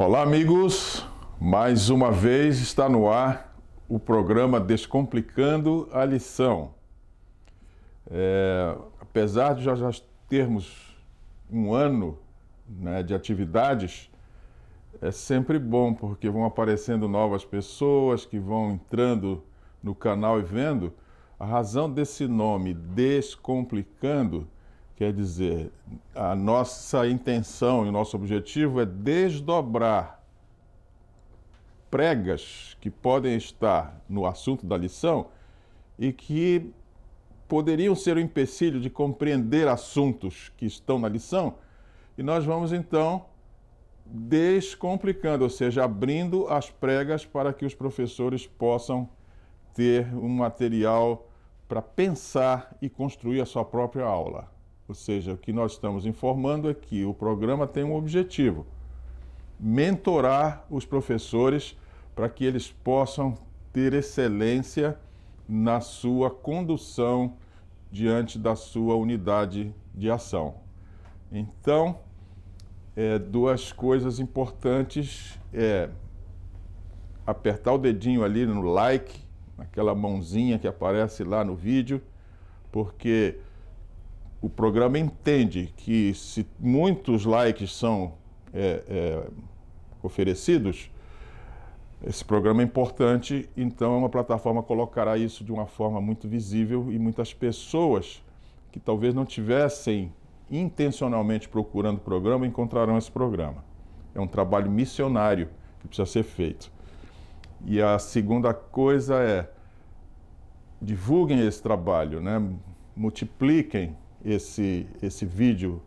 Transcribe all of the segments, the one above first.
Olá, amigos! Mais uma vez está no ar o programa Descomplicando a Lição. Apesar de já termos um ano, de atividades, é sempre bom porque vão aparecendo novas pessoas que vão entrando no canal e vendo. A razão desse nome, Descomplicando, quer dizer, a nossa intenção e o nosso objetivo é desdobrar pregas que podem estar no assunto da lição e que poderiam ser um empecilho de compreender assuntos que estão na lição, e nós vamos então descomplicando, ou seja, abrindo as pregas para que os professores possam ter um material para pensar e construir a sua própria aula. Ou seja, o que nós estamos informando é que o programa tem um objetivo: mentorar os professores para que eles possam ter excelência na sua condução diante da sua unidade de ação. Então, duas coisas importantes é apertar o dedinho ali no like, naquela mãozinha que aparece lá no vídeo, porque o programa entende que se muitos likes são oferecidos, esse programa é importante, então uma plataforma colocará isso de uma forma muito visível e muitas pessoas que talvez não tivessem intencionalmente procurando o programa encontrarão esse programa. É um trabalho missionário que precisa ser feito. E a segunda coisa é: divulguem esse trabalho, multipliquem esse vídeo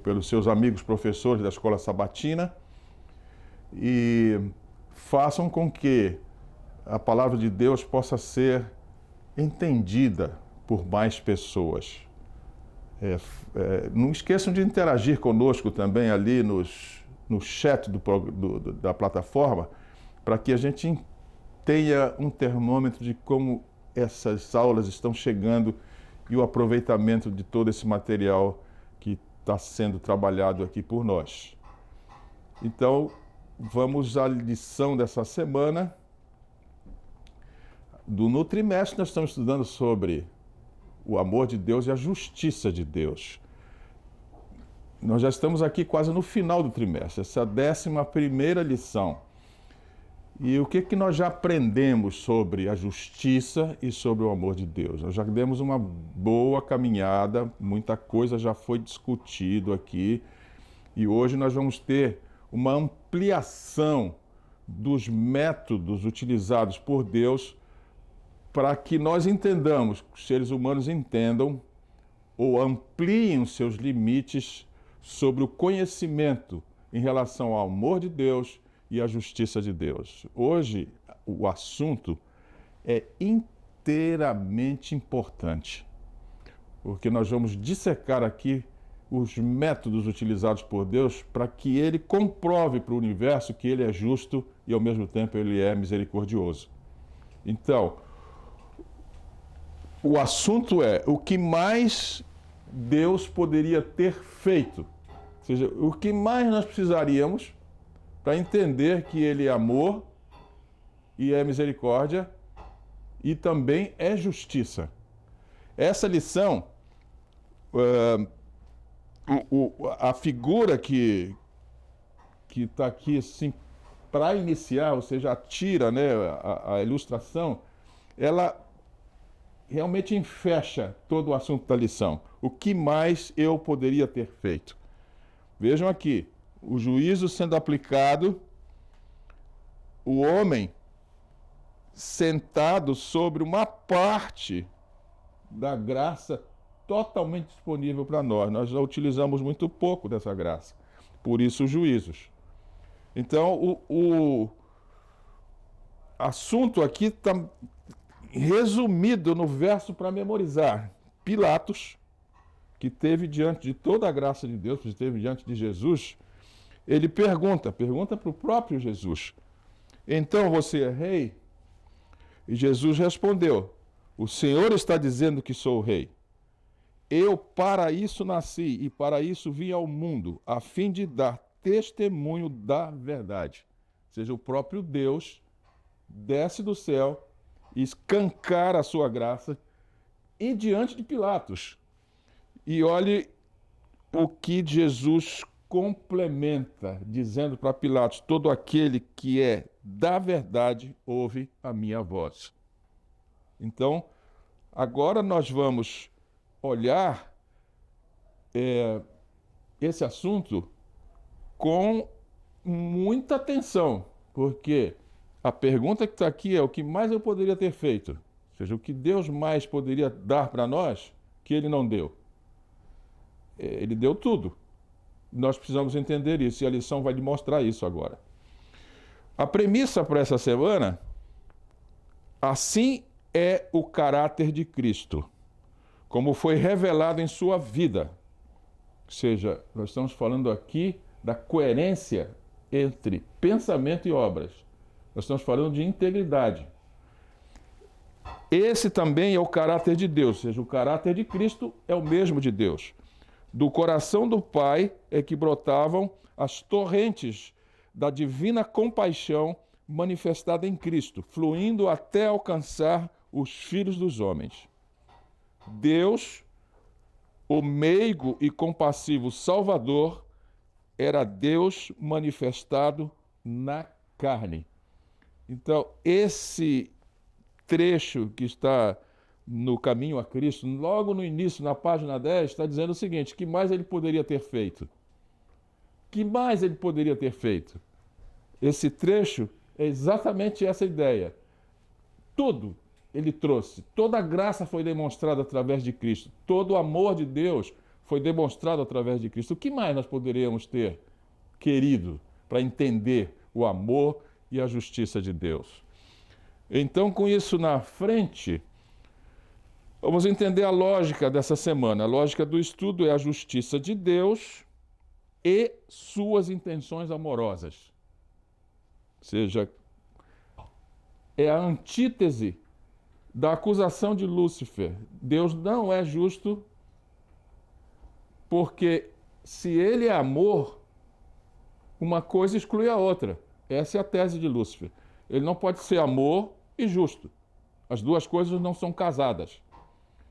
pelos seus amigos professores da Escola Sabatina e façam com que a palavra de Deus possa ser entendida por mais pessoas. Não esqueçam de interagir conosco também ali no chat da plataforma, para que a gente tenha um termômetro de como essas aulas estão chegando e o aproveitamento de todo esse material que está sendo trabalhado aqui por nós. Então, vamos à lição dessa semana. No trimestre, nós estamos estudando sobre o amor de Deus e a justiça de Deus. Nós já estamos aqui quase no final do trimestre, essa é a 11ª lição. E o que nós já aprendemos sobre a justiça e sobre o amor de Deus? Nós já demos uma boa caminhada, muita coisa já foi discutido aqui, e hoje nós vamos ter uma ampliação dos métodos utilizados por Deus para que nós entendamos, os seres humanos entendam ou ampliem os seus limites sobre o conhecimento em relação ao amor de Deus e a justiça de Deus. Hoje, o assunto é inteiramente importante, porque nós vamos dissecar aqui os métodos utilizados por Deus para que Ele comprove para o universo que Ele é justo e, ao mesmo tempo, Ele é misericordioso. Então, o assunto é o que mais Deus poderia ter feito, ou seja, o que mais nós precisaríamos para entender que Ele é amor e é misericórdia e também é justiça. Essa lição, a figura que está aqui assim, para iniciar, ou seja, tira a ilustração, ela realmente enfecha todo o assunto da lição. O que mais eu poderia ter feito? Vejam aqui. O juízo sendo aplicado, o homem sentado sobre uma parte da graça totalmente disponível para nós. Nós já utilizamos muito pouco dessa graça, por isso os juízos. Então, o assunto aqui está resumido no verso para memorizar. Pilatos, que esteve diante de toda a graça de Deus, que esteve diante de Jesus, ele pergunta para o próprio Jesus: então você é rei? E Jesus respondeu: o Senhor está dizendo que sou rei. Eu para isso nasci e para isso vim ao mundo, a fim de dar testemunho da verdade. Ou seja, o próprio Deus desce do céu e escancara a sua graça e diante de Pilatos. E olhe o que Jesus complementa, dizendo para Pilatos: todo aquele que é da verdade ouve a minha voz. Então, agora nós vamos olhar esse assunto com muita atenção, porque a pergunta que está aqui é: o que mais eu poderia ter feito? Ou seja, o que Deus mais poderia dar para nós que Ele não deu? Ele deu tudo. Nós precisamos entender isso, e a lição vai demonstrar isso agora. A premissa para essa semana: assim é o caráter de Cristo, como foi revelado em sua vida. Ou seja, nós estamos falando aqui da coerência entre pensamento e obras. Nós estamos falando de integridade. Esse também é o caráter de Deus, ou seja, o caráter de Cristo é o mesmo de Deus. Do coração do Pai é que brotavam as torrentes da divina compaixão manifestada em Cristo, fluindo até alcançar os filhos dos homens. Deus, o meigo e compassivo Salvador, era Deus manifestado na carne. Então, esse trecho que está no caminho a Cristo, logo no início, na página 10, está dizendo o seguinte: que mais ele poderia ter feito? Que mais ele poderia ter feito? Esse trecho é exatamente essa ideia. Tudo ele trouxe, toda a graça foi demonstrada através de Cristo, todo o amor de Deus foi demonstrado através de Cristo. O que mais nós poderíamos ter querido para entender o amor e a justiça de Deus? Então, com isso na frente, vamos entender a lógica dessa semana. A lógica do estudo é a justiça de Deus e suas intenções amorosas. Ou seja, é a antítese da acusação de Lúcifer. Deus não é justo porque, se ele é amor, uma coisa exclui a outra. Essa é a tese de Lúcifer. Ele não pode ser amor e justo. As duas coisas não são casadas.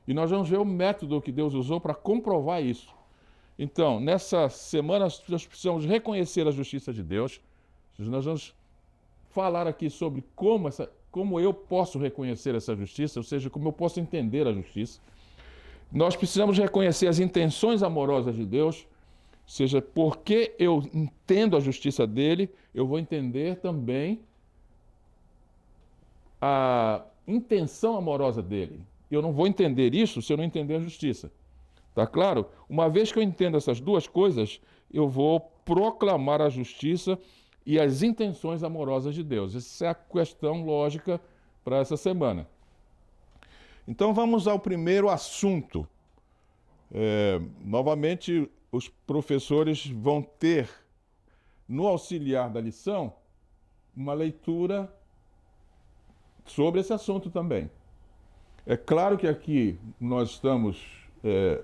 E nós vamos ver o método que Deus usou para comprovar isso. Então, nessa semana, nós precisamos reconhecer a justiça de Deus. Nós vamos falar aqui sobre como eu posso reconhecer essa justiça, ou seja, como eu posso entender a justiça. Nós precisamos reconhecer as intenções amorosas de Deus, ou seja, porque eu entendo a justiça dele, eu vou entender também a intenção amorosa dele. Eu não vou entender isso se eu não entender a justiça. Tá claro? Uma vez que eu entendo essas duas coisas, eu vou proclamar a justiça e as intenções amorosas de Deus. Essa é a questão lógica para essa semana. Então vamos ao primeiro assunto. Novamente, os professores vão ter, no auxiliar da lição, uma leitura sobre esse assunto também. É claro que aqui nós estamos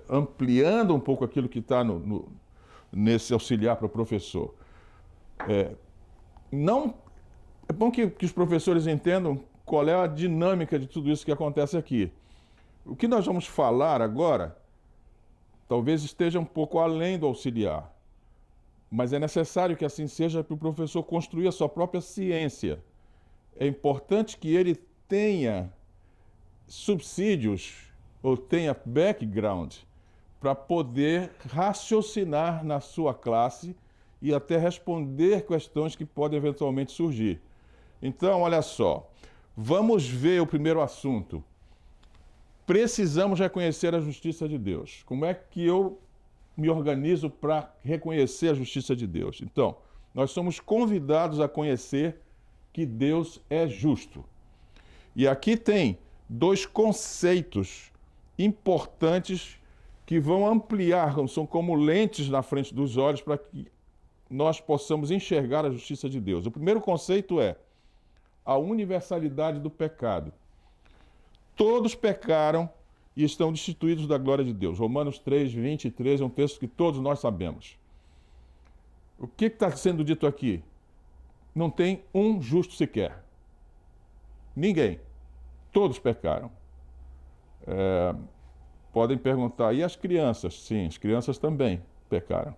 ampliando um pouco aquilo que está nesse auxiliar para o professor. É bom que os professores entendam qual é a dinâmica de tudo isso que acontece aqui. O que nós vamos falar agora talvez esteja um pouco além do auxiliar, mas é necessário que assim seja para o professor construir a sua própria ciência. É importante que ele tenha subsídios ou tenha background para poder raciocinar na sua classe e até responder questões que podem eventualmente surgir. Então, olha só, vamos ver o primeiro assunto. Precisamos reconhecer a justiça de Deus. Como é que eu me organizo para reconhecer a justiça de Deus? Então, nós somos convidados a conhecer que Deus é justo. E aqui tem dois conceitos importantes que vão ampliar, são como lentes na frente dos olhos para que nós possamos enxergar a justiça de Deus. O primeiro conceito é a universalidade do pecado. Todos pecaram e estão destituídos da glória de Deus. Romanos 3, 23 é um texto que todos nós sabemos. O que está sendo dito aqui? Não tem um justo sequer. Ninguém. Todos pecaram. Podem perguntar, e as crianças? Sim, as crianças também pecaram.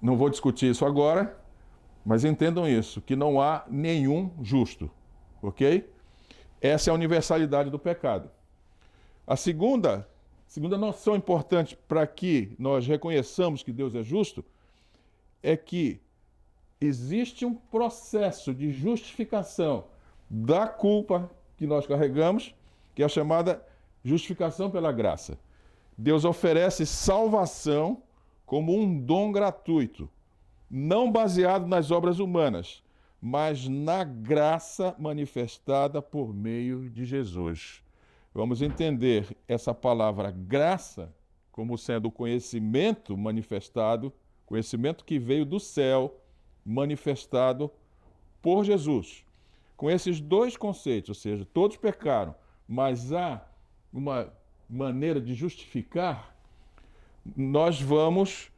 Não vou discutir isso agora, mas entendam isso, que não há nenhum justo, ok? Essa é a universalidade do pecado. A segunda noção importante para que nós reconheçamos que Deus é justo é que existe um processo de justificação da culpa que nós carregamos, que é a chamada justificação pela graça. Deus oferece salvação como um dom gratuito, não baseado nas obras humanas, mas na graça manifestada por meio de Jesus. Vamos entender essa palavra graça como sendo o conhecimento manifestado, conhecimento que veio do céu, manifestado por Jesus. Com esses dois conceitos, ou seja, todos pecaram, mas há uma maneira de justificar, nós vamos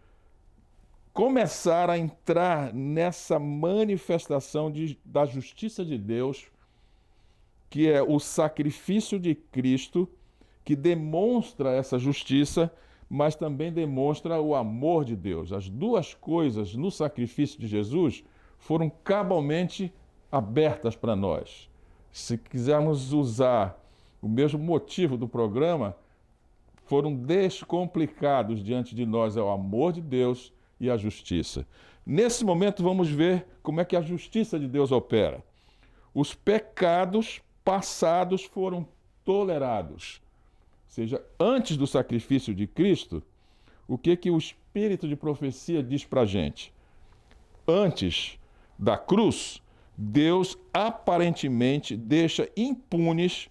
começar a entrar nessa manifestação da justiça de Deus, que é o sacrifício de Cristo, que demonstra essa justiça, mas também demonstra o amor de Deus. As duas coisas no sacrifício de Jesus foram cabalmente abertas para nós. Se quisermos usar o mesmo motivo do programa, foram descomplicados diante de nós, é o amor de Deus e a justiça. Nesse momento vamos ver como é que a justiça de Deus opera. Os pecados passados foram tolerados. Ou seja, antes do sacrifício de Cristo, o que o Espírito de profecia diz para a gente? Antes da cruz, Deus aparentemente deixa impunes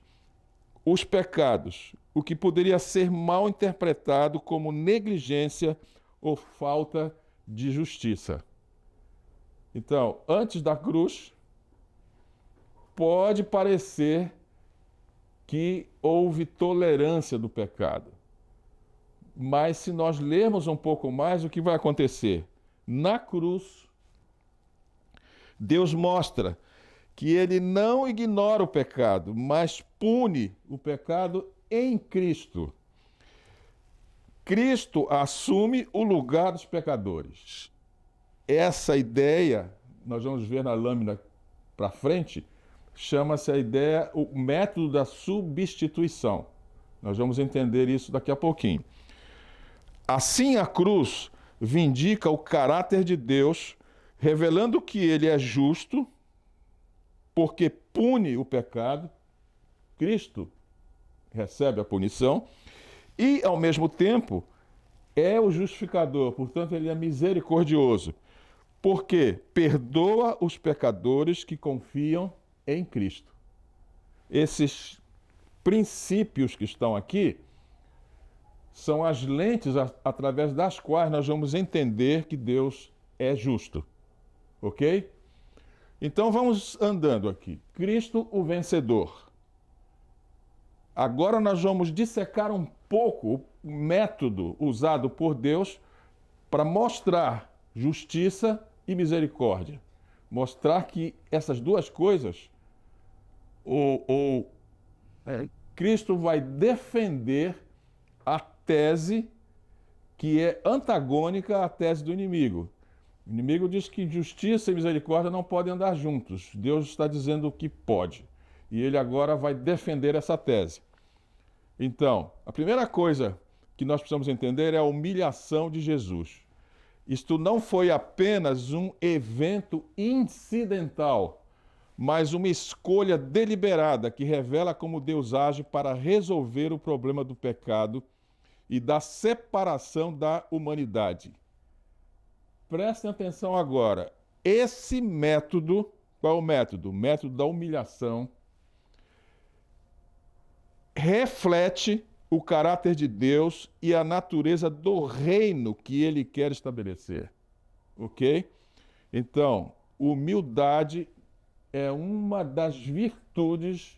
os pecados, o que poderia ser mal interpretado como negligência ou falta de justiça. Então, antes da cruz, pode parecer que houve tolerância do pecado. Mas se nós lermos um pouco mais, o que vai acontecer? Na cruz, Deus mostra que ele não ignora o pecado, mas pune o pecado em Cristo. Cristo assume o lugar dos pecadores. Essa ideia, nós vamos ver na lâmina para frente, chama-se a ideia, o método da substituição. Nós vamos entender isso daqui a pouquinho. Assim, a cruz vindica o caráter de Deus, revelando que ele é justo, porque pune o pecado, Cristo recebe a punição, e, ao mesmo tempo, é o justificador, portanto, ele é misericordioso, porque perdoa os pecadores que confiam em Cristo. Esses princípios que estão aqui são as lentes através das quais nós vamos entender que Deus é justo. Ok? Então vamos andando aqui. Cristo, o vencedor. Agora nós vamos dissecar um pouco o método usado por Deus para mostrar justiça e misericórdia. Mostrar que essas duas coisas, Cristo vai defender a tese que é antagônica à tese do inimigo. O inimigo diz que justiça e misericórdia não podem andar juntos. Deus está dizendo que pode. E ele agora vai defender essa tese. Então, a primeira coisa que nós precisamos entender é a humilhação de Jesus. Isto não foi apenas um evento incidental, mas uma escolha deliberada que revela como Deus age para resolver o problema do pecado e da separação da humanidade. Prestem atenção agora. Esse método, qual é o método? O método da humilhação reflete o caráter de Deus e a natureza do reino que ele quer estabelecer. Ok? Então, humildade é uma das virtudes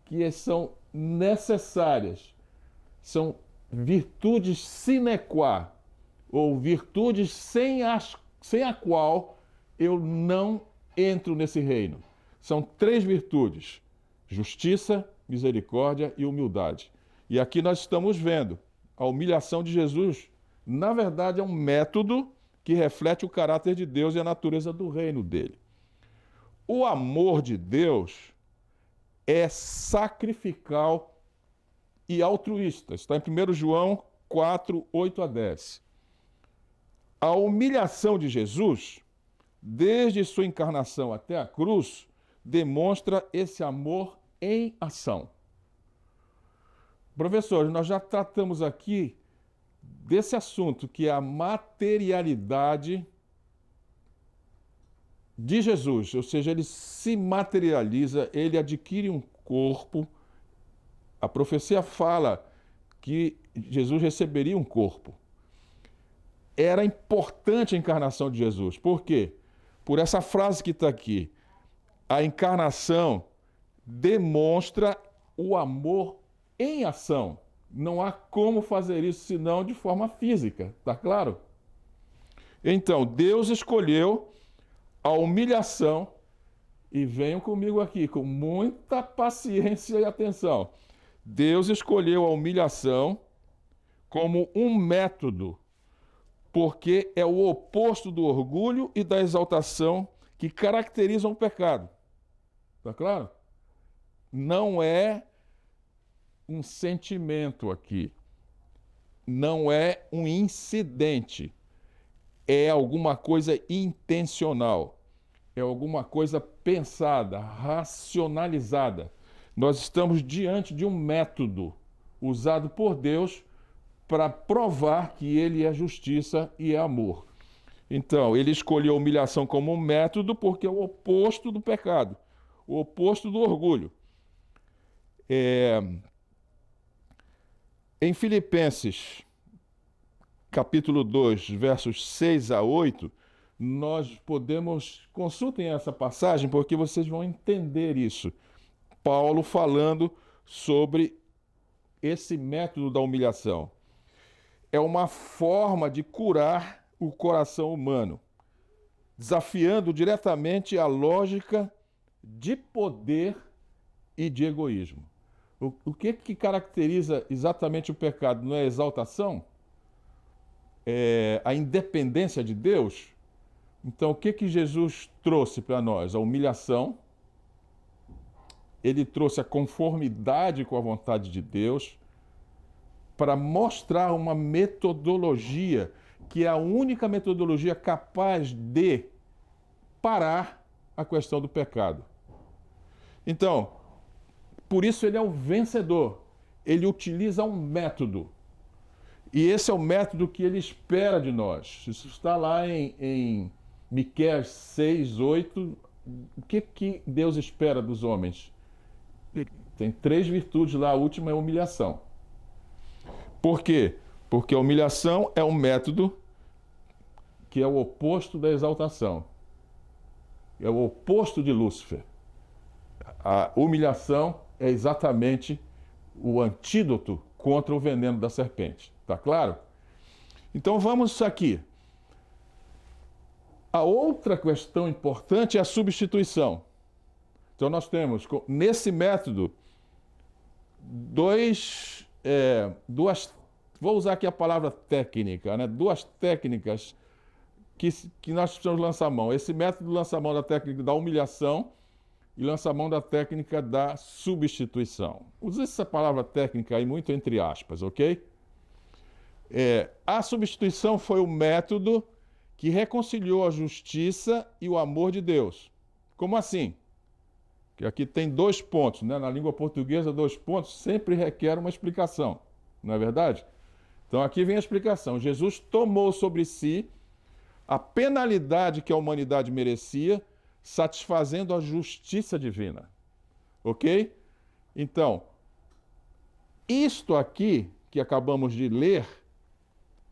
que são necessárias. São virtudes sine qua ou virtudes sem a qual eu não entro nesse reino. São 3 virtudes: justiça, misericórdia e humildade. E aqui nós estamos vendo a humilhação de Jesus. Na verdade, é um método que reflete o caráter de Deus e a natureza do reino dele. O amor de Deus é sacrificial e altruísta. Está em 1 João 4, 8 a 10. A humilhação de Jesus, desde sua encarnação até a cruz, demonstra esse amor em ação. Professor, nós já tratamos aqui desse assunto, que é a materialidade de Jesus, ou seja, ele se materializa, ele adquire um corpo. A profecia fala que Jesus receberia um corpo. Era importante a encarnação de Jesus. Por quê? Por essa frase que está aqui. A encarnação demonstra o amor em ação. Não há como fazer isso senão de forma física, tá claro? Então, Deus escolheu a humilhação, e venham comigo aqui com muita paciência e atenção. Deus escolheu a humilhação como um método, porque é o oposto do orgulho e da exaltação que caracterizam o pecado. Tá claro? Não é um sentimento aqui. Não é um incidente. É alguma coisa intencional. É alguma coisa pensada, racionalizada. Nós estamos diante de um método usado por Deus para provar que ele é justiça e é amor. Então, ele escolheu a humilhação como um método porque é o oposto do pecado, o oposto do orgulho. Em Filipenses, capítulo 2, versos 6 a 8, nós podemos... Consultem essa passagem porque vocês vão entender isso. Paulo falando sobre esse método da humilhação. É uma forma de curar o coração humano, desafiando diretamente a lógica de poder e de egoísmo. O que caracteriza exatamente o pecado? Não é a exaltação? É a independência de Deus? Então, o que Jesus trouxe para nós? A humilhação. Ele trouxe a conformidade com a vontade de Deus para mostrar uma metodologia que é a única metodologia capaz de parar a questão do pecado. Então, por isso ele é o vencedor. Ele utiliza um método. E esse é o método que ele espera de nós. Isso está lá em Miqueias 6, 8. O que Deus espera dos homens? Tem 3 virtudes lá, a última é a humilhação. Por quê? Porque a humilhação é um método que é o oposto da exaltação. É o oposto de Lúcifer. A humilhação é exatamente o antídoto contra o veneno da serpente. Tá claro? Então vamos aqui. A outra questão importante é a substituição. Então nós temos, nesse método, duas, vou usar aqui a palavra técnica, né? 2 técnicas que nós precisamos lançar mão. Esse método lança mão da técnica da humilhação e lança mão da técnica da substituição. Use essa palavra técnica aí muito entre aspas, ok? A substituição foi o método que reconciliou a justiça e o amor de Deus. Como assim? Que aqui tem 2 pontos, né? Na língua portuguesa, 2 pontos sempre requer uma explicação, não é verdade? Então aqui vem a explicação. Jesus tomou sobre si a penalidade que a humanidade merecia, satisfazendo a justiça divina. Ok? Então, isto aqui que acabamos de ler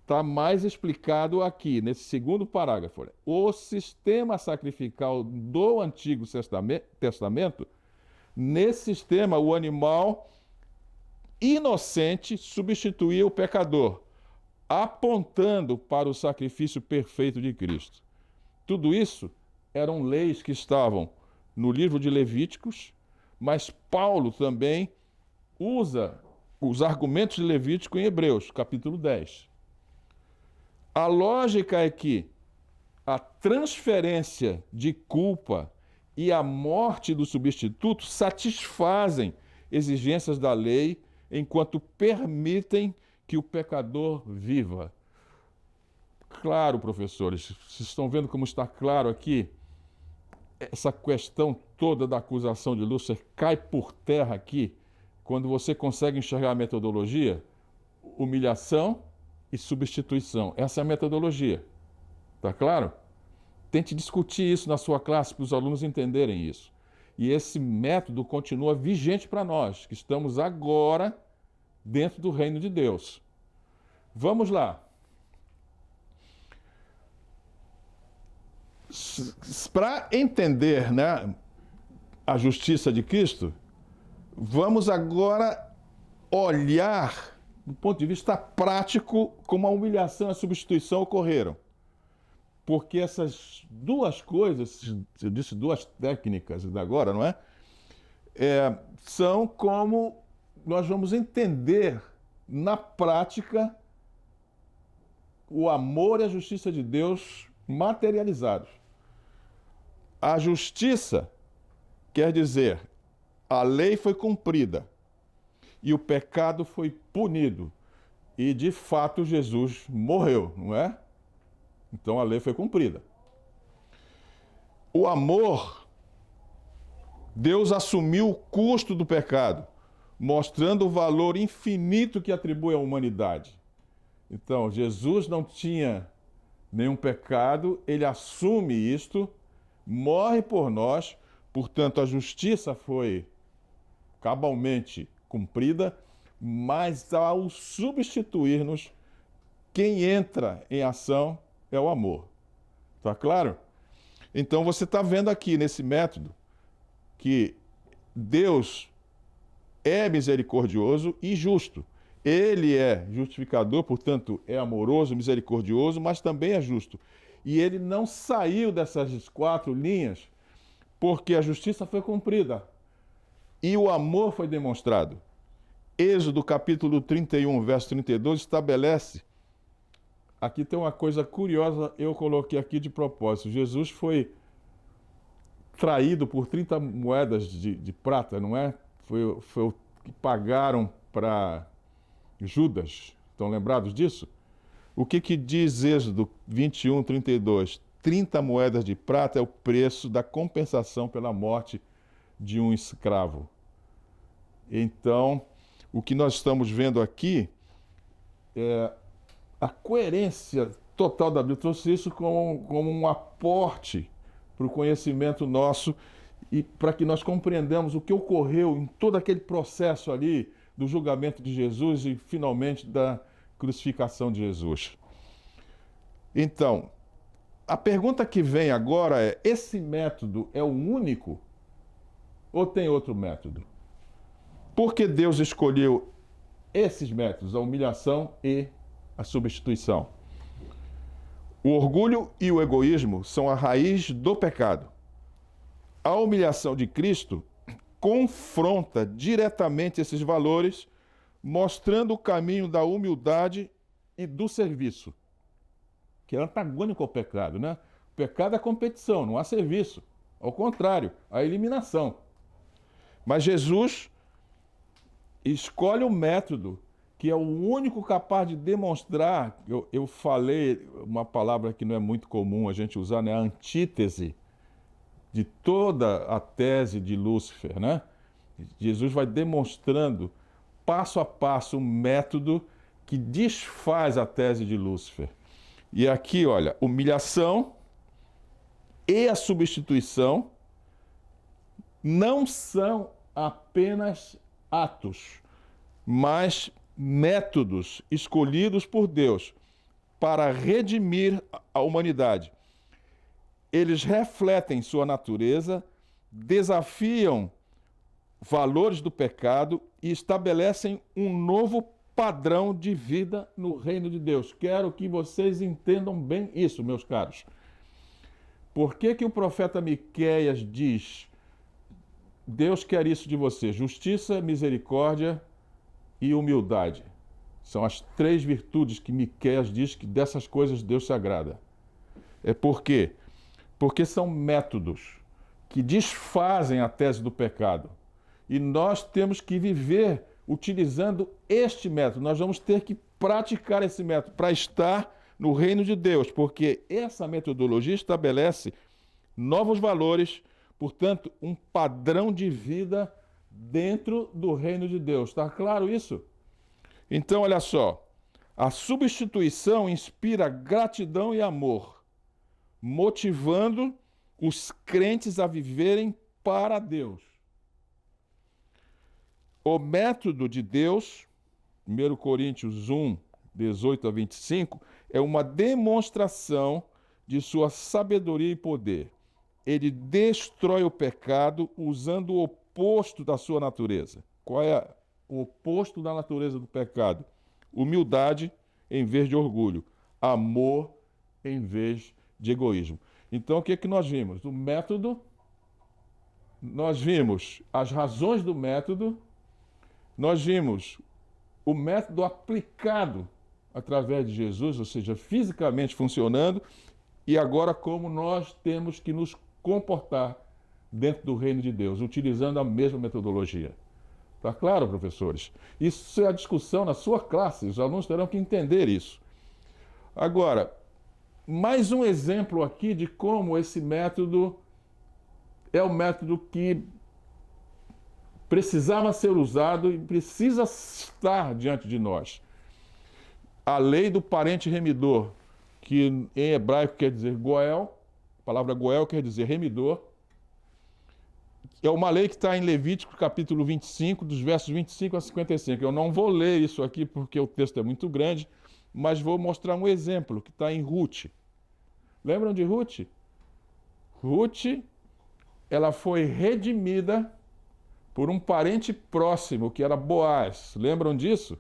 está mais explicado aqui, nesse segundo parágrafo. O sistema sacrificial do Antigo Testamento, nesse sistema, o animal inocente substituía o pecador, apontando para o sacrifício perfeito de Cristo. Tudo isso eram leis que estavam no livro de Levíticos, mas Paulo também usa os argumentos de Levítico em Hebreus, capítulo 10. A lógica é que a transferência de culpa e a morte do substituto satisfazem exigências da lei enquanto permitem que o pecador viva. Claro, professores, vocês estão vendo como está claro aqui? Essa questão toda da acusação de Lúcifer cai por terra aqui quando você consegue enxergar a metodologia, humilhação e substituição. Essa é a metodologia. Tá claro? Tente discutir isso na sua classe para os alunos entenderem isso. E esse método continua vigente para nós, que estamos agora dentro do reino de Deus. Vamos lá. Para entender, né, a justiça de Cristo, vamos agora olhar do ponto de vista prático como a humilhação e a substituição ocorreram. Porque essas duas coisas, eu disse duas técnicas agora, não é? São como nós vamos entender na prática o amor e a justiça de Deus materializados. A justiça quer dizer a lei foi cumprida e o pecado foi punido. E de fato Jesus morreu, não é? Então a lei foi cumprida. O amor, Deus assumiu o custo do pecado, mostrando o valor infinito que atribui à humanidade. Então, Jesus não tinha nenhum pecado, ele assume isto, morre por nós, portanto a justiça foi cabalmente cumprida, mas ao substituir-nos, quem entra em ação é o amor. Tá claro? Então você está vendo aqui nesse método que Deus é misericordioso e justo. Ele é justificador, portanto é amoroso, misericordioso, mas também é justo. E ele não saiu dessas 4 linhas porque a justiça foi cumprida e o amor foi demonstrado. Êxodo capítulo 31, verso 32 estabelece. Aqui tem uma coisa curiosa, eu coloquei aqui de propósito. Jesus foi traído por 30 moedas de prata, não é? Foi o que pagaram para Judas. Estão lembrados disso? O que diz Êxodo 21, 32? 30 moedas de prata é o preço da compensação pela morte de um escravo. Então, o que nós estamos vendo aqui é a coerência total da Bíblia. Trouxe isso como um aporte para o conhecimento nosso e para que nós compreendamos o que ocorreu em todo aquele processo ali do julgamento de Jesus e, finalmente, da crucificação de Jesus. Então, a pergunta que vem agora é: esse método é o único ou tem outro método? Por que Deus escolheu esses métodos, a humilhação e a substituição? O orgulho e o egoísmo são a raiz do pecado. A humilhação de Cristo confronta diretamente esses valores, mostrando o caminho da humildade e do serviço, que é antagônico ao pecado, né? O pecado é competição, não há serviço. Ao contrário, há eliminação. Mas Jesus escolhe um método que é o único capaz de demonstrar, eu falei uma palavra que não é muito comum a gente usar, né? A antítese de toda a tese de Lúcifer, né? Jesus vai demonstrando passo a passo um método que desfaz a tese de Lúcifer. E aqui, olha, humilhação e a substituição não são apenas atos, mas métodos escolhidos por Deus para redimir a humanidade. Eles refletem sua natureza, desafiam valores do pecado e estabelecem um novo padrão de vida no reino de Deus. Quero que vocês entendam bem isso, meus caros. Por que que o profeta Miqueias diz: Deus quer isso de você? Justiça, misericórdia e humildade. São as 3 virtudes que Miqueias diz que dessas coisas Deus se agrada. É por quê? Porque são métodos que desfazem a tese do pecado. E nós temos que viver utilizando este método. Nós vamos ter que praticar esse método para estar no reino de Deus, porque essa metodologia estabelece novos valores, portanto, um padrão de vida dentro do reino de Deus. Está claro isso? Então, olha só. A substituição inspira gratidão e amor, motivando os crentes a viverem para Deus. O método de Deus, 1 Coríntios 1, 18 a 25, é uma demonstração de sua sabedoria e poder. Ele destrói o pecado usando o oposto da sua natureza. Qual é o oposto da natureza do pecado? Humildade em vez de orgulho. Amor em vez de egoísmo. Então, o que é que nós vimos? O método, nós vimos as razões do método, nós vimos o método aplicado através de Jesus, ou seja, fisicamente funcionando, e agora como nós temos que nos comportar dentro do reino de Deus, utilizando a mesma metodologia. Está claro, professores? Isso é a discussão na sua classe, os alunos terão que entender isso. Agora, mais um exemplo aqui de como esse método é o método que precisava ser usado e precisa estar diante de nós. A lei do parente remidor, que em hebraico quer dizer goel, a palavra goel quer dizer remidor, é uma lei que está em Levítico, capítulo 25, dos versos 25 a 55. Eu não vou ler isso aqui porque o texto é muito grande, mas vou mostrar um exemplo que está em Ruth. Lembram de Ruth? Ruth, ela foi redimida por um parente próximo, que era Boaz. Lembram disso?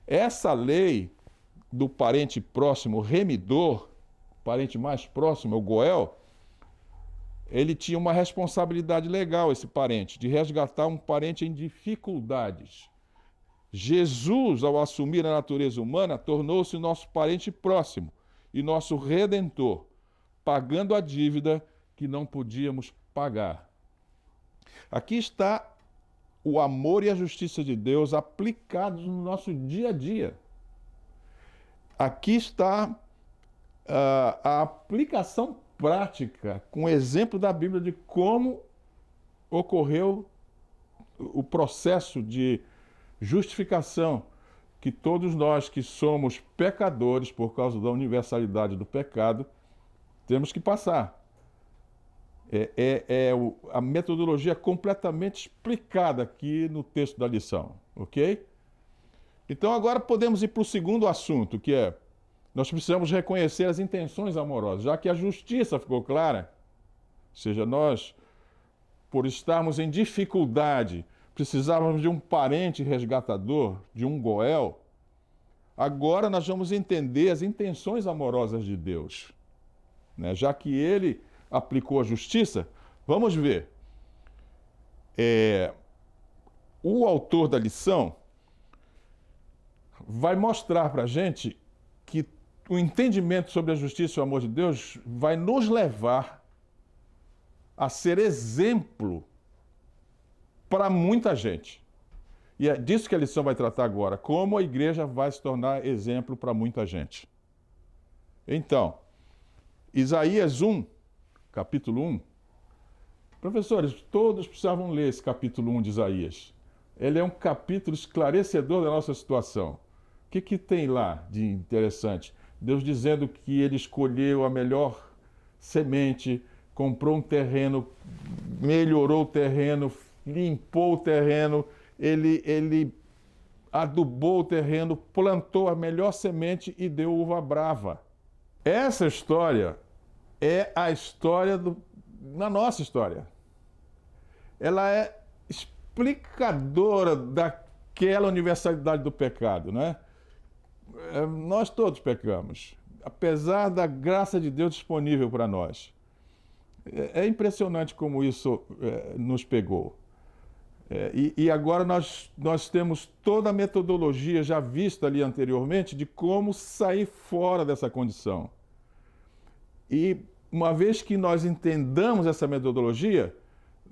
Essa lei do parente próximo remidor, parente mais próximo, o Goel, ele tinha uma responsabilidade legal, esse parente, de resgatar um parente em dificuldades. Jesus, ao assumir a natureza humana, tornou-se nosso parente próximo e nosso redentor, pagando a dívida que não podíamos pagar. Aqui está o amor e a justiça de Deus aplicados no nosso dia a dia. Aqui está a aplicação prática, com o exemplo da Bíblia de como ocorreu o processo de justificação que todos nós que somos pecadores por causa da universalidade do pecado temos que passar. A metodologia completamente explicada aqui no texto da lição, ok? Então agora podemos ir para o segundo assunto, que é nós precisamos reconhecer as intenções amorosas, já que a justiça ficou clara, ou seja, nós, por estarmos em dificuldade, precisávamos de um parente resgatador, de um Goel, agora nós vamos entender as intenções amorosas de Deus, né? Já que ele aplicou a justiça, vamos ver. O autor da lição vai mostrar para a gente que o entendimento sobre a justiça e o amor de Deus vai nos levar a ser exemplo para muita gente. E é disso que a lição vai tratar agora, como a igreja vai se tornar exemplo para muita gente. Então, Isaías 1, capítulo 1. Professores, todos precisavam ler esse capítulo 1 de Isaías. Ele é um capítulo esclarecedor da nossa situação. O que tem lá de interessante? Deus dizendo que ele escolheu a melhor semente, comprou um terreno, melhorou o terreno, limpou o terreno, ele adubou o terreno, plantou a melhor semente e deu uva brava. Essa história é a história na nossa história. Ela é explicadora aquela universalidade do pecado, né? Nós todos pecamos, apesar da graça de Deus disponível para nós. É impressionante como isso nos pegou. E agora nós temos toda a metodologia já vista ali anteriormente de como sair fora dessa condição. E uma vez que nós entendamos essa metodologia,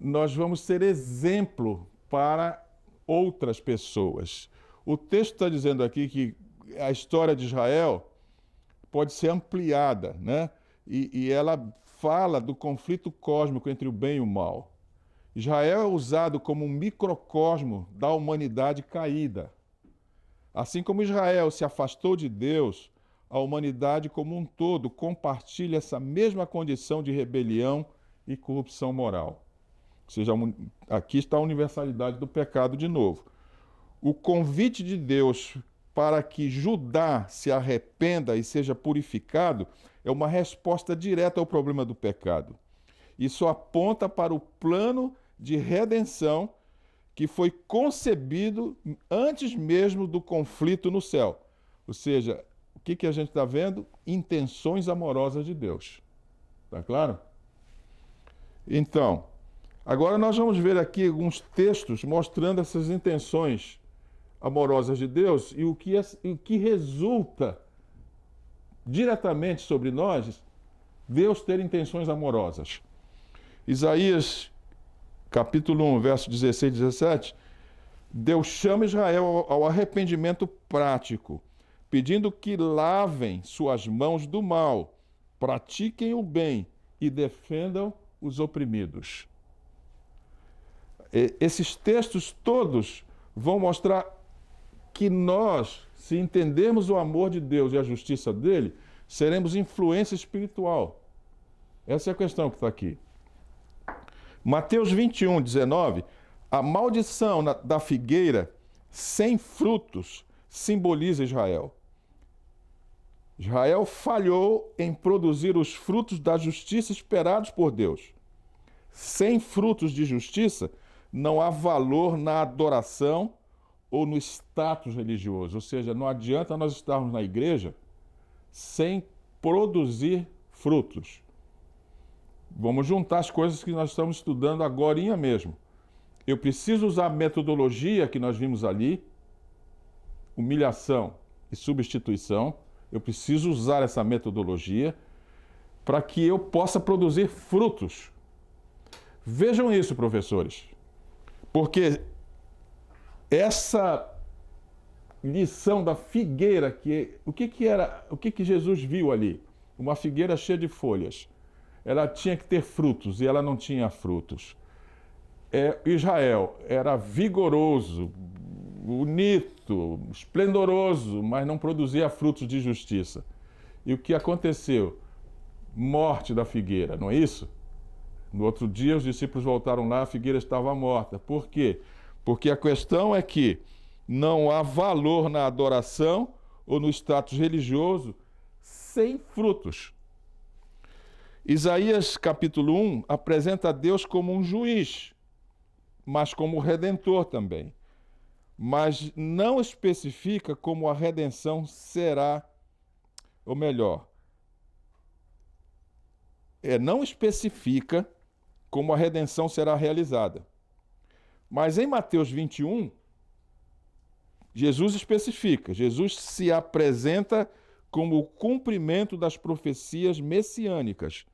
nós vamos ser exemplo para outras pessoas. O texto está dizendo aqui que a história de Israel pode ser ampliada, né? E ela fala do conflito cósmico entre o bem e o mal. Israel é usado como um microcosmo da humanidade caída. Assim como Israel se afastou de Deus, a humanidade como um todo compartilha essa mesma condição de rebelião e corrupção moral. Ou seja, aqui está a universalidade do pecado de novo. O convite de Deus para que Judá se arrependa e seja purificado é uma resposta direta ao problema do pecado. Isso aponta para o plano de redenção que foi concebido antes mesmo do conflito no céu. Ou seja, o que a gente está vendo? Intenções amorosas de Deus. Está claro? Então, agora nós vamos ver aqui alguns textos mostrando essas intenções amorosas de Deus e o que resulta diretamente sobre nós Deus ter intenções amorosas. Isaías, capítulo 1, verso 16 e 17, Deus chama Israel ao arrependimento prático, pedindo que lavem suas mãos do mal, pratiquem o bem e defendam os oprimidos. Esses textos todos vão mostrar que nós, se entendermos o amor de Deus e a justiça dele, seremos influência espiritual. Essa é a questão que está aqui. Mateus 21, 19, a maldição da figueira sem frutos simboliza Israel. Israel falhou em produzir os frutos da justiça esperados por Deus. Sem frutos de justiça, não há valor na adoração ou no status religioso. Ou seja, não adianta nós estarmos na igreja sem produzir frutos. Vamos juntar as coisas que nós estamos estudando agorinha mesmo. Eu preciso usar a metodologia que nós vimos ali, humilhação e substituição. Eu preciso usar essa metodologia para que eu possa produzir frutos. Vejam isso, professores. Porque essa lição da figueira, o que Jesus viu ali? Uma figueira cheia de folhas. Ela tinha que ter frutos e ela não tinha frutos. Israel era vigoroso, bonito, esplendoroso, mas não produzia frutos de justiça. E o que aconteceu? Morte da figueira, não é isso? No outro dia os discípulos voltaram lá, a figueira estava morta. Por quê? Porque a questão é que não há valor na adoração ou no status religioso sem frutos. Isaías capítulo 1 apresenta Deus como um juiz, mas como redentor também. Mas não especifica como a redenção será, ou melhor, não especifica como a redenção será realizada. Mas em Mateus 21, Jesus especifica, Jesus se apresenta como o cumprimento das profecias messiânicas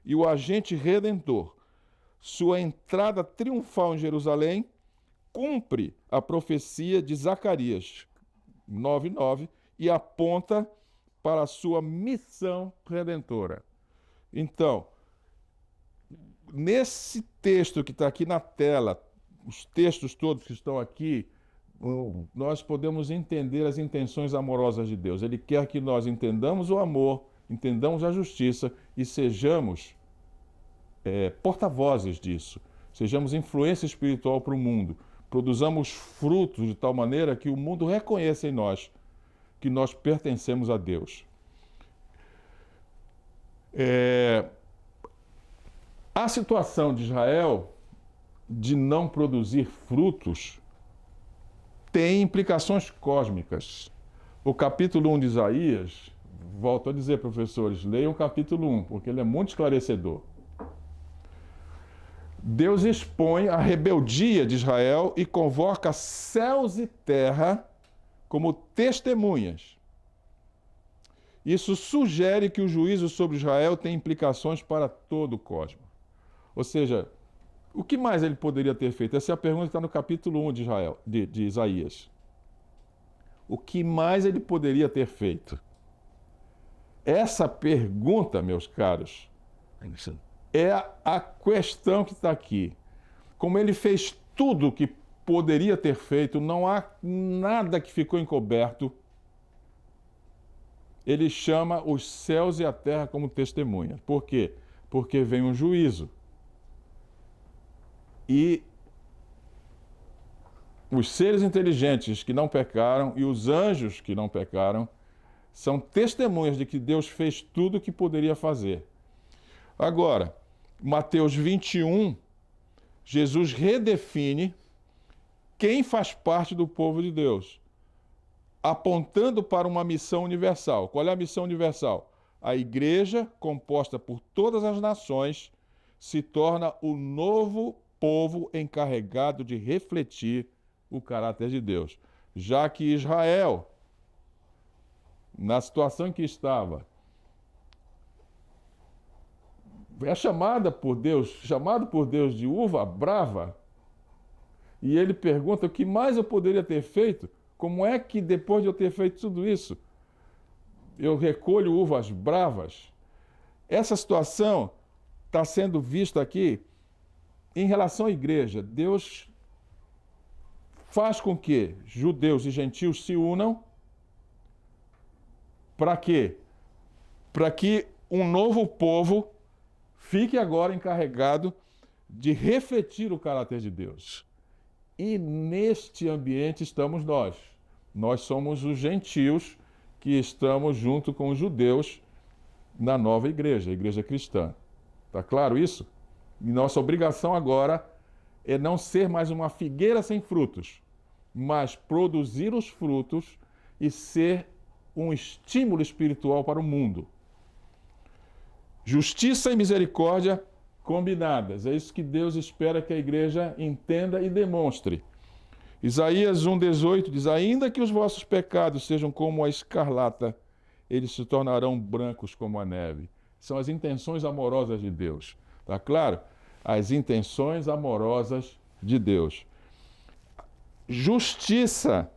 e o agente redentor. Sua entrada triunfal em Jerusalém cumpre a profecia de Zacarias 9:9 e aponta para a sua missão redentora. Então, nesse texto que está aqui na tela, os textos todos que estão aqui, nós podemos entender as intenções amorosas de Deus. Ele quer que nós entendamos o amor, entendamos a justiça e sejamos porta-vozes disso. Sejamos influência espiritual para o mundo. Produzamos frutos de tal maneira que o mundo reconheça em nós que nós pertencemos a Deus. A situação de Israel de não produzir frutos tem implicações cósmicas. O capítulo 1 de Isaías, volto a dizer, professores, leiam o capítulo 1, porque ele é muito esclarecedor. Deus expõe a rebeldia de Israel e convoca céus e terra como testemunhas. Isso sugere que o juízo sobre Israel tem implicações para todo o cosmos. Ou seja, o que mais ele poderia ter feito? Essa é a pergunta que está no capítulo 1 de Isaías. O que mais ele poderia ter feito? Essa pergunta, meus caros, é a questão que está aqui. Como ele fez tudo o que poderia ter feito, não há nada que ficou encoberto. Ele chama os céus e a terra como testemunha. Por quê? Porque vem um juízo. E os seres inteligentes que não pecaram e os anjos que não pecaram são testemunhas de que Deus fez tudo o que poderia fazer. Agora, Mateus 21, Jesus redefine quem faz parte do povo de Deus, apontando para uma missão universal. Qual é a missão universal? A igreja, composta por todas as nações, se torna o novo povo encarregado de refletir o caráter de Deus. Já que Israel, na situação em que estava, é chamado por Deus de uva brava, e ele pergunta o que mais eu poderia ter feito? Como é que depois de eu ter feito tudo isso, eu recolho uvas bravas? Essa situação está sendo vista aqui em relação à igreja. Deus faz com que judeus e gentios se unam. Para quê? Para que um novo povo fique agora encarregado de refletir o caráter de Deus. E neste ambiente estamos nós. Nós somos os gentios que estamos junto com os judeus na nova igreja, a igreja cristã. Está claro isso? E nossa obrigação agora é não ser mais uma figueira sem frutos, mas produzir os frutos e ser um estímulo espiritual para o mundo. Justiça e misericórdia combinadas. É isso que Deus espera que a igreja entenda e demonstre. Isaías 1,18 diz: ainda que os vossos pecados sejam como a escarlata, eles se tornarão brancos como a neve. São as intenções amorosas de Deus. Está claro? As intenções amorosas de Deus. Justiça.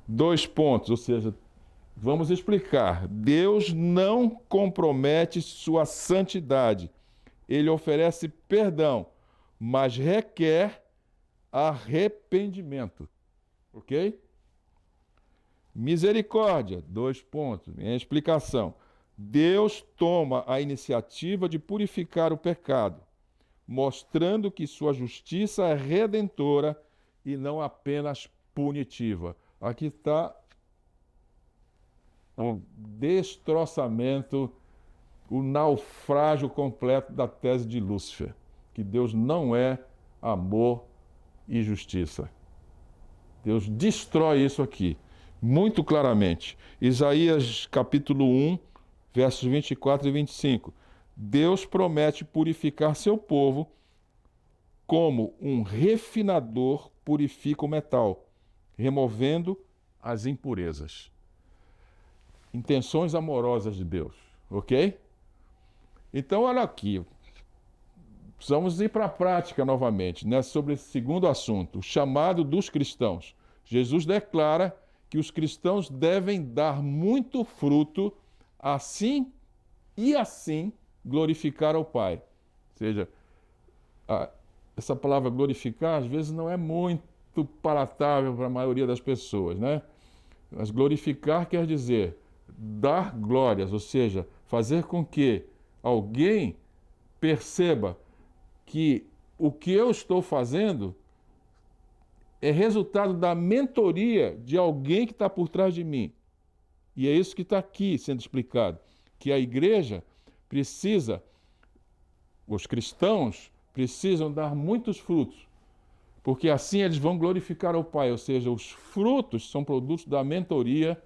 2 pontos, ou seja, vamos explicar. Deus não compromete sua santidade. Ele oferece perdão, mas requer arrependimento. Ok? Misericórdia. 2 pontos. Minha explicação. Deus toma a iniciativa de purificar o pecado, mostrando que sua justiça é redentora e não apenas punitiva. Aqui está o destroçamento, o naufrágio completo da tese de Lúcifer, que Deus não é amor e justiça. Deus destrói isso aqui, muito claramente. Isaías capítulo 1, versos 24 e 25. Deus promete purificar seu povo como um refinador purifica o metal, removendo as impurezas. Intenções amorosas de Deus, ok? Então, olha aqui, precisamos ir para a prática novamente, né, sobre esse segundo assunto, o chamado dos cristãos. Jesus declara que os cristãos devem dar muito fruto, assim glorificar ao Pai. Ou seja, essa palavra glorificar, às vezes, não é muito palatável para a maioria das pessoas, né? Mas glorificar quer dizer dar glórias, ou seja, fazer com que alguém perceba que o que eu estou fazendo é resultado da mentoria de alguém que está por trás de mim. E é isso que está aqui sendo explicado, que a igreja precisa, os cristãos precisam dar muitos frutos, porque assim eles vão glorificar ao Pai, ou seja, os frutos são produtos da mentoria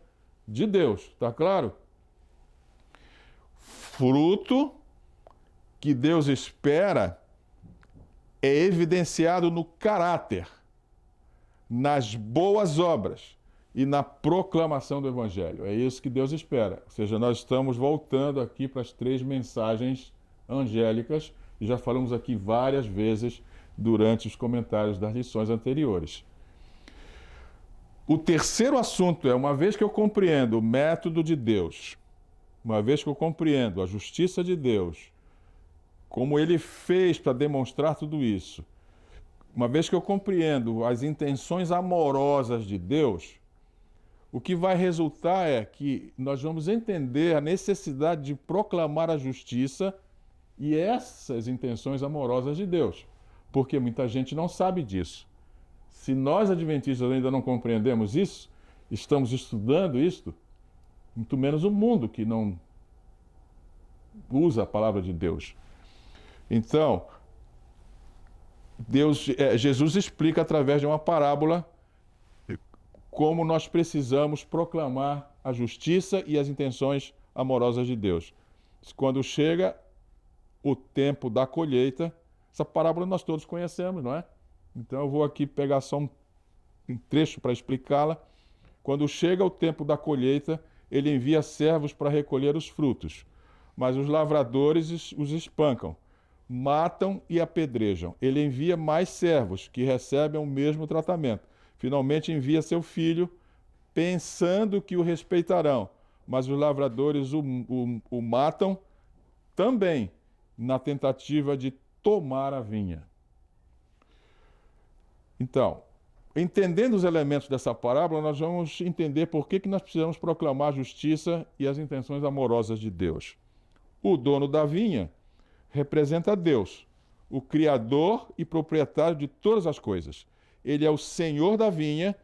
de Deus, está claro? Fruto que Deus espera é evidenciado no caráter, nas boas obras e na proclamação do Evangelho. É isso que Deus espera. Ou seja, nós estamos voltando aqui para as 3 mensagens angélicas, e já falamos aqui várias vezes durante os comentários das lições anteriores. O terceiro assunto é, uma vez que eu compreendo o método de Deus, uma vez que eu compreendo a justiça de Deus, como Ele fez para demonstrar tudo isso, uma vez que eu compreendo as intenções amorosas de Deus, o que vai resultar é que nós vamos entender a necessidade de proclamar a justiça e essas intenções amorosas de Deus, porque muita gente não sabe disso. Se nós, adventistas, ainda não compreendemos isso, estamos estudando isto, muito menos o mundo que não usa a palavra de Deus. Então, Jesus explica através de uma parábola como nós precisamos proclamar a justiça e as intenções amorosas de Deus. Quando chega o tempo da colheita, essa parábola nós todos conhecemos, não é? Então eu vou aqui pegar só um trecho para explicá-la. Quando chega o tempo da colheita, ele envia servos para recolher os frutos, mas os lavradores os espancam, matam e apedrejam. Ele envia mais servos, que recebem o mesmo tratamento. Finalmente envia seu filho, pensando que o respeitarão, mas os lavradores o matam também, na tentativa de tomar a vinha. Então, entendendo os elementos dessa parábola, nós vamos entender por que nós precisamos proclamar a justiça e as intenções amorosas de Deus. O dono da vinha representa Deus, o Criador e proprietário de todas as coisas. Ele é o Senhor da vinha,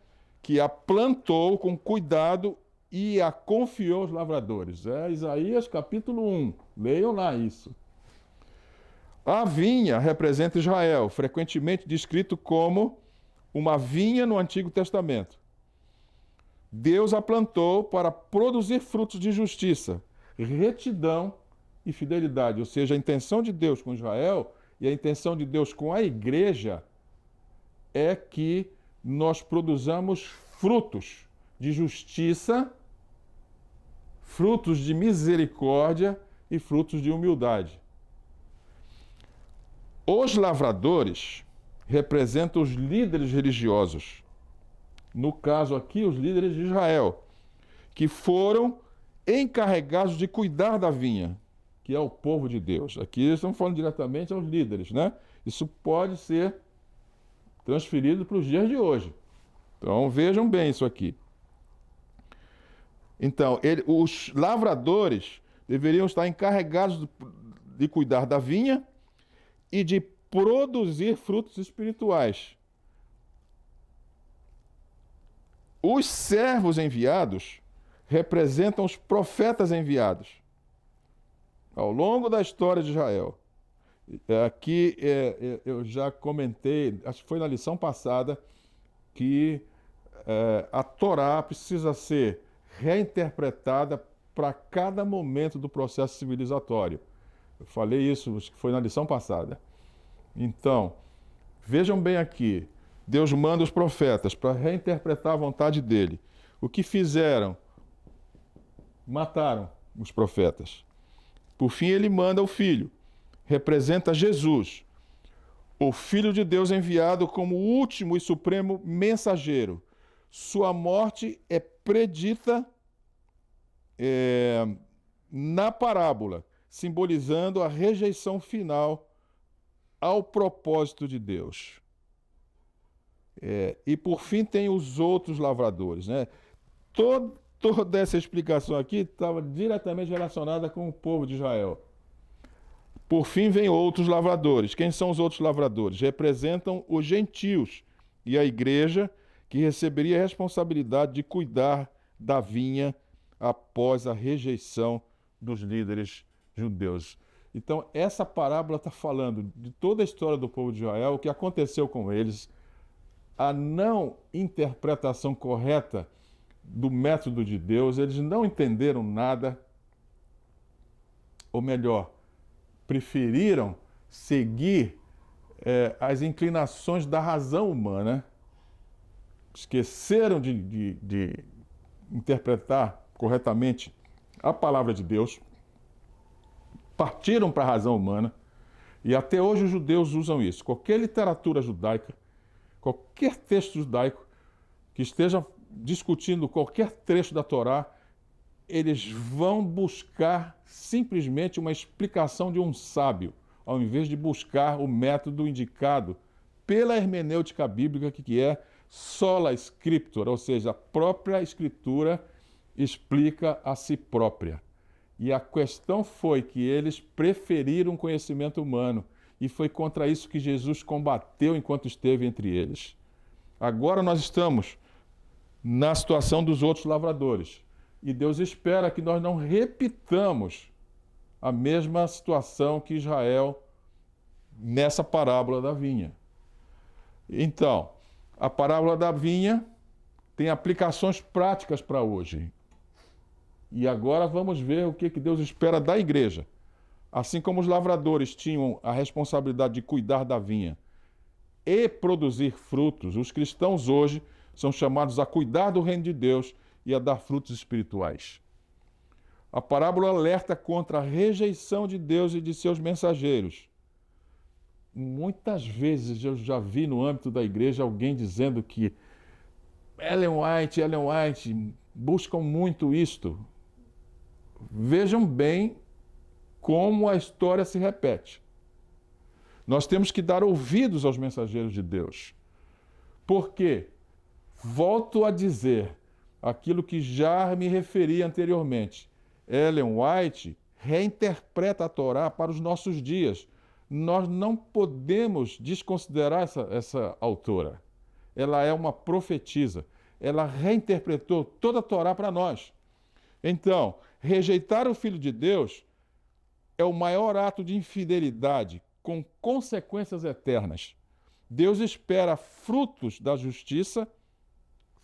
que a plantou com cuidado e a confiou aos lavradores. É Isaías capítulo 1. Leiam lá isso. A vinha representa Israel, frequentemente descrito como uma vinha no Antigo Testamento. Deus a plantou para produzir frutos de justiça, retidão e fidelidade. Ou seja, a intenção de Deus com Israel e a intenção de Deus com a igreja é que nós produzamos frutos de justiça, frutos de misericórdia e frutos de humildade. Os lavradores representam os líderes religiosos. No caso aqui, os líderes de Israel, que foram encarregados de cuidar da vinha, que é o povo de Deus. Aqui estamos falando diretamente aos líderes, né? Isso pode ser transferido para os dias de hoje. Então vejam bem isso aqui. Então, os lavradores deveriam estar encarregados de cuidar da vinha e de produzir frutos espirituais. Os servos enviados representam os profetas enviados ao longo da história de Israel. Aqui eu já comentei, acho que foi na lição passada, que a Torá precisa ser reinterpretada para cada momento do processo civilizatório. Eu falei isso, acho que foi na lição passada. Então, vejam bem aqui, Deus manda os profetas para reinterpretar a vontade dele. O que fizeram? Mataram os profetas. Por fim, ele manda o Filho. Representa Jesus, o Filho de Deus enviado como último e supremo mensageiro. Sua morte é predita na parábola, simbolizando a rejeição final ao propósito de Deus. E por fim tem os outros lavradores, né? Toda essa explicação aqui estava diretamente relacionada com o povo de Israel. Por fim vem outros lavradores. Quem são os outros lavradores? Representam os gentios e a igreja, que receberia a responsabilidade de cuidar da vinha após a rejeição dos líderes judeus. Então, essa parábola está falando de toda a história do povo de Israel, o que aconteceu com eles, a não interpretação correta do método de Deus, eles não entenderam nada, ou melhor, preferiram seguir as inclinações da razão humana, esqueceram de interpretar corretamente a palavra de Deus, partiram para a razão humana, e até hoje os judeus usam isso. Qualquer literatura judaica, qualquer texto judaico que esteja discutindo qualquer trecho da Torá, eles vão buscar simplesmente uma explicação de um sábio, ao invés de buscar o método indicado pela hermenêutica bíblica, que é sola scriptura, ou seja, a própria escritura explica a si própria. E a questão foi que eles preferiram o conhecimento humano, e foi contra isso que Jesus combateu enquanto esteve entre eles. Agora nós estamos na situação dos outros lavradores, e Deus espera que nós não repitamos a mesma situação que Israel nessa parábola da vinha. Então, a parábola da vinha tem aplicações práticas para hoje. E agora vamos ver o que Deus espera da igreja. Assim como os lavradores tinham a responsabilidade de cuidar da vinha e produzir frutos, os cristãos hoje são chamados a cuidar do reino de Deus e a dar frutos espirituais. A parábola alerta contra a rejeição de Deus e de seus mensageiros. Muitas vezes eu já vi no âmbito da igreja alguém dizendo que Ellen White buscam muito isto. Vejam bem como a história se repete. Nós temos que dar ouvidos aos mensageiros de Deus. Porque, volto a dizer aquilo que já me referi anteriormente, Ellen White reinterpreta a Torá para os nossos dias. Nós não podemos desconsiderar essa autora. Ela é uma profetisa. Ela reinterpretou toda a Torá para nós. Então, rejeitar o Filho de Deus é o maior ato de infidelidade, com consequências eternas. Deus espera frutos da justiça,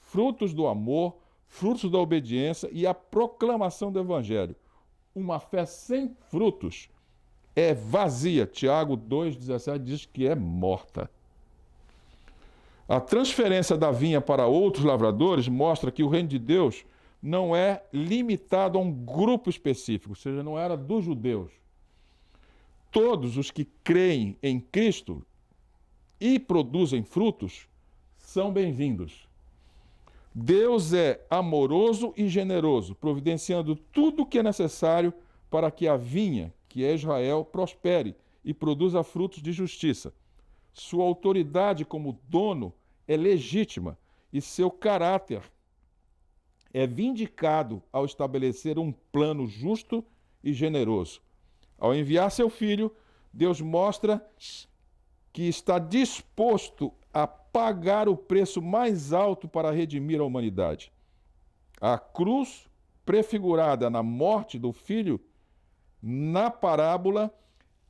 frutos do amor, frutos da obediência e a proclamação do Evangelho. Uma fé sem frutos é vazia. Tiago 2,17 diz que é morta. A transferência da vinha para outros lavradores mostra que o reino de Deus não é limitado a um grupo específico, ou seja, não era dos judeus. Todos os que creem em Cristo e produzem frutos são bem-vindos. Deus é amoroso e generoso, providenciando tudo o que é necessário para que a vinha, que é Israel, prospere e produza frutos de justiça. Sua autoridade como dono é legítima e seu caráter é vindicado ao estabelecer um plano justo e generoso. Ao enviar seu Filho, Deus mostra que está disposto a pagar o preço mais alto para redimir a humanidade. A cruz, prefigurada na morte do Filho, na parábola,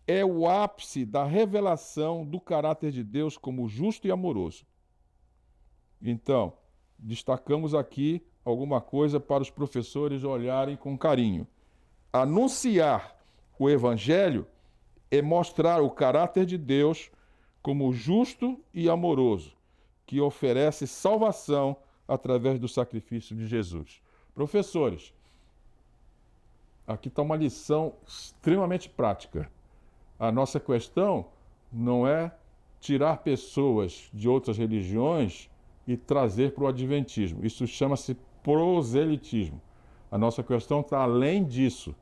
é o ápice da revelação do caráter de Deus como justo e amoroso. Então, destacamos aqui alguma coisa para os professores olharem com carinho. Anunciar o Evangelho é mostrar o caráter de Deus como justo e amoroso, que oferece salvação através do sacrifício de Jesus. Professores, aqui está uma lição extremamente prática. A nossa questão não é tirar pessoas de outras religiões e trazer para o adventismo. Isso chama-se proselitismo. A nossa questão está além disso.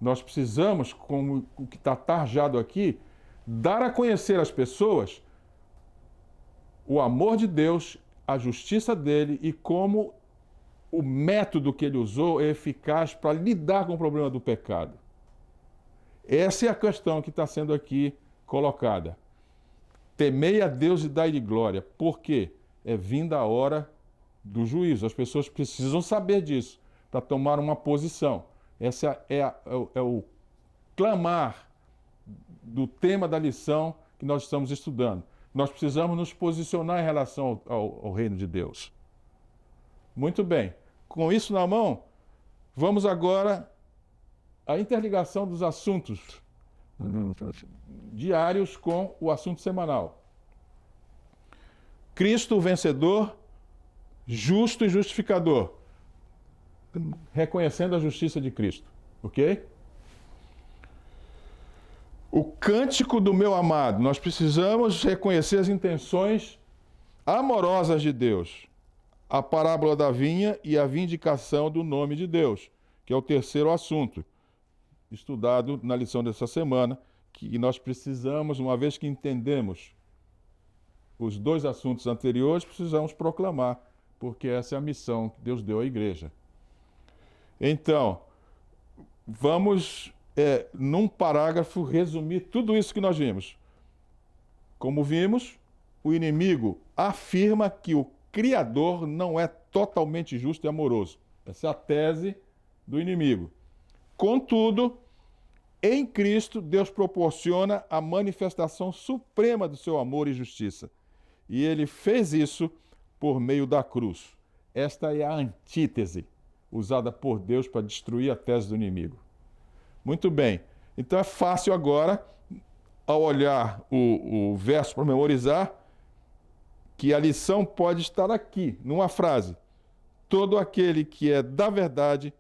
Nós precisamos, como o que está tarjado aqui, dar a conhecer às pessoas o amor de Deus, a justiça dele e como o método que ele usou é eficaz para lidar com o problema do pecado. Essa é a questão que está sendo aqui colocada. Temei a Deus e dai-lhe glória. Por quê? É vinda a hora do juízo. As pessoas precisam saber disso para tomar uma posição. Essa é o clamar do tema da lição que nós estamos estudando. Nós precisamos nos posicionar em relação ao reino de Deus. Muito bem. Com isso na mão, vamos agora à interligação dos assuntos diários com o assunto semanal. Cristo, o vencedor, justo e justificador. Reconhecendo a justiça de Cristo. Ok? O cântico do meu amado. Nós precisamos reconhecer as intenções amorosas de Deus. A parábola da vinha e a vindicação do nome de Deus, que é o terceiro assunto, estudado na lição dessa semana, que nós precisamos, uma vez que entendemos os dois assuntos anteriores, precisamos proclamar, porque essa é a missão que Deus deu à igreja. Então, vamos, num parágrafo, resumir tudo isso que nós vimos. Como vimos, o inimigo afirma que o Criador não é totalmente justo e amoroso. Essa é a tese do inimigo. Contudo, em Cristo, Deus proporciona a manifestação suprema do seu amor e justiça. E ele fez isso por meio da cruz. Esta é a antítese usada por Deus para destruir a tese do inimigo. Muito bem. Então é fácil agora, ao olhar o verso para memorizar, que a lição pode estar aqui, numa frase. Todo aquele que é da verdade,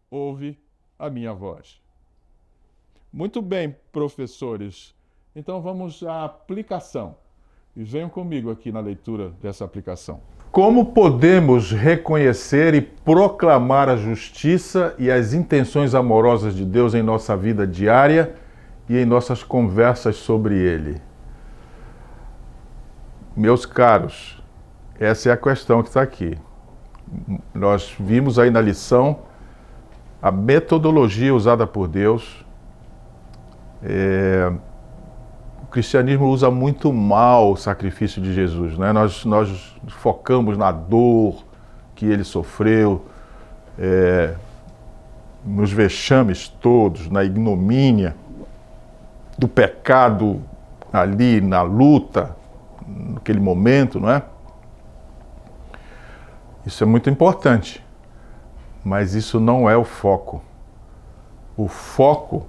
ouve a minha voz. Muito bem, professores. Então vamos à aplicação. E venham comigo aqui na leitura dessa aplicação. Como podemos reconhecer e proclamar a justiça e as intenções amorosas de Deus em nossa vida diária e em nossas conversas sobre Ele? Meus caros, essa é a questão que está aqui. Nós vimos aí na lição a metodologia usada por Deus. O cristianismo usa muito mal o sacrifício de Jesus, né? Nós focamos na dor que ele sofreu, nos vexames todos, na ignomínia do pecado ali, na luta, naquele momento, não é? Isso é muito importante, mas isso não é o foco. O foco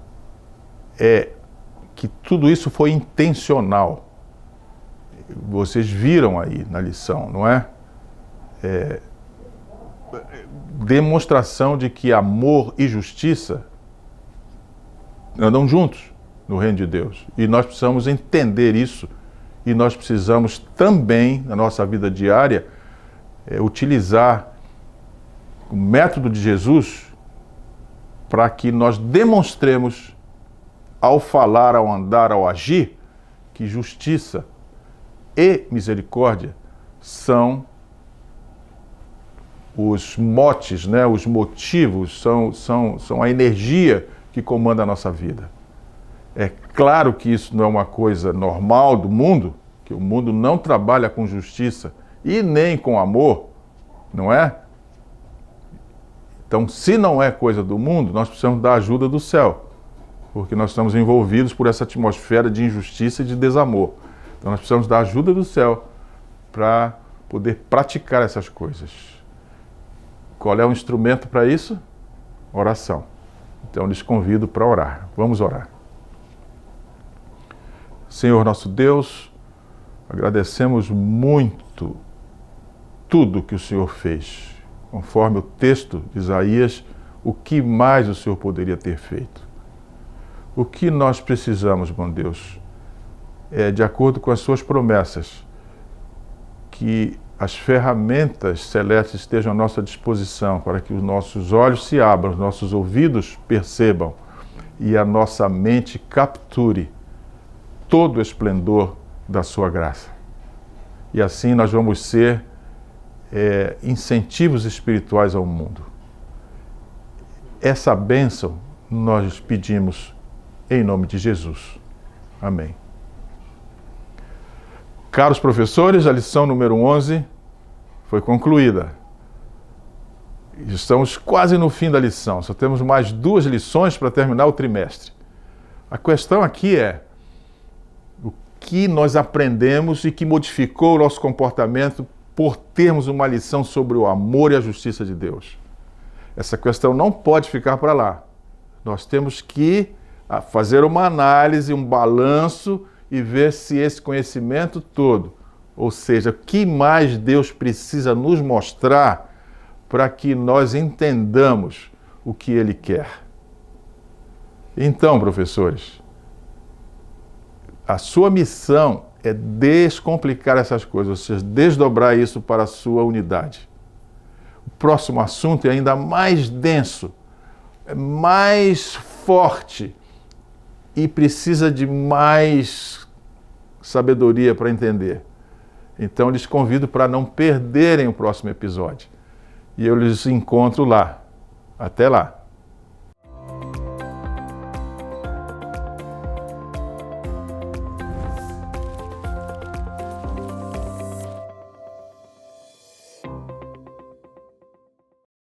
é que tudo isso foi intencional. Vocês viram aí na lição, não é? Demonstração de que amor e justiça andam juntos no reino de Deus. E nós precisamos entender isso. E nós precisamos também, na nossa vida diária, utilizar o método de Jesus para que nós demonstremos, ao falar, ao andar, ao agir, que justiça e misericórdia são os motes, né? Os motivos, são a energia que comanda a nossa vida. É claro que isso não é uma coisa normal do mundo, que o mundo não trabalha com justiça e nem com amor, não é? Então, se não é coisa do mundo, nós precisamos da ajuda do céu, porque nós estamos envolvidos por essa atmosfera de injustiça e de desamor. Então, nós precisamos da ajuda do céu para poder praticar essas coisas. Qual é o instrumento para isso? Oração. Então, lhes convido para orar. Vamos orar. Senhor nosso Deus, agradecemos muito tudo que o Senhor fez. Conforme o texto de Isaías, o que mais o Senhor poderia ter feito? O que nós precisamos, bom Deus, é, de acordo com as suas promessas, que as ferramentas celestes estejam à nossa disposição para que os nossos olhos se abram, os nossos ouvidos percebam e a nossa mente capture todo o esplendor da sua graça. E assim nós vamos ser incentivos espirituais ao mundo. Essa bênção nós pedimos em nome de Jesus. Amém. Caros professores, a lição número 11 foi concluída. Estamos quase no fim da lição, só temos mais 2 lições para terminar o trimestre. A questão aqui é: o que nós aprendemos e que modificou o nosso comportamento por termos uma lição sobre o amor e a justiça de Deus. Essa questão não pode ficar para lá. Nós temos que fazer uma análise, um balanço e ver se esse conhecimento todo, ou seja, o que mais Deus precisa nos mostrar para que nós entendamos o que Ele quer. Então, professores, a sua missão é descomplicar essas coisas, ou seja, desdobrar isso para a sua unidade. O próximo assunto é ainda mais denso, é mais forte e precisa de mais sabedoria para entender. Então, lhes convido para não perderem o próximo episódio. E eu lhes encontro lá. Até lá!